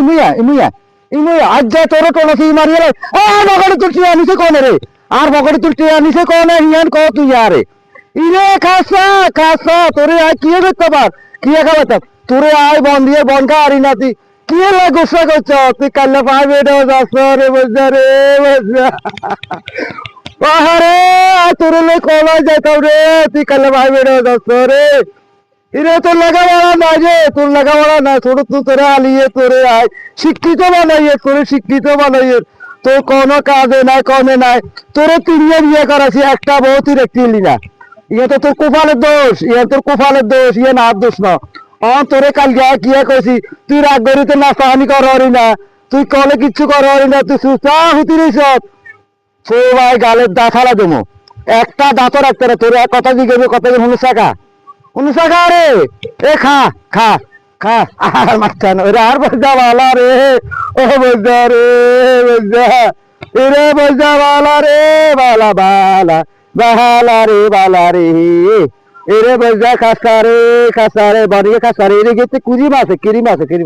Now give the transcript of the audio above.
ইমুয়া ইমুয়া ইমুয়া আজ যা তোর কোন সি মারিয়ে বগড়ে তুলছি আনিছে কোন রে আর বগড়ে তুলছি আনিছে কোন ইয়ান কো তুই আরে ইরে খাসা খাসা তোরে আয় কি করতে পার কি খাওয়াতাম তোরে আয় বন দিয়ে বন কা আরি নাতি কি লা গুসা করছ তুই কাল্লা পাই বেডো যাস রে বজা রে বজা আরে তোরে লে কোলা যাইতাম রে তুই কাল্লা পাই বেডো যাস রে ইরে তোর লেখাপড়া নাই রে তোর লেখাপড়া নাই ছোট তুই তোরে আলিয়ে তোরে আয় শিক্ষিত বানাইয়ে তোরে শিক্ষিত বানাইয়ে তোর কোনো কাজে নাই কমে নাই তোরে তিনিয়ে বিয়ে করাছি একটা বউ তুই রেখলি না ইয়ে তো তোর কোফালের দোষ ইয়ে তোর কোফালের দোষ ইয়ে না দোষ না তোরে কাল গিয়া কিয়া কইছি তুই রাগ গরিতে নাস্তাহানি কররি না তুই কলে কিচ্ছু কররি না তুই সুস্থা হুতি রইছ সবাই গালের দা ফালা দেবো একটা দাঁতও রাখতে রে তোর এক কথা জিজ্ঞেস কথা হলো শাখা অনুসাখা রে এ খা খা খা আর মারছান ওরে আর বজা বালা রে ও বজা রে বজা রে বজা বালা রে বালা বালা বালা রে বালা রে এরে বজা খাসা রে বড়িয়ে খাসা রে রে গেতে কুড়ি মাসে কিরি মাসে কিরি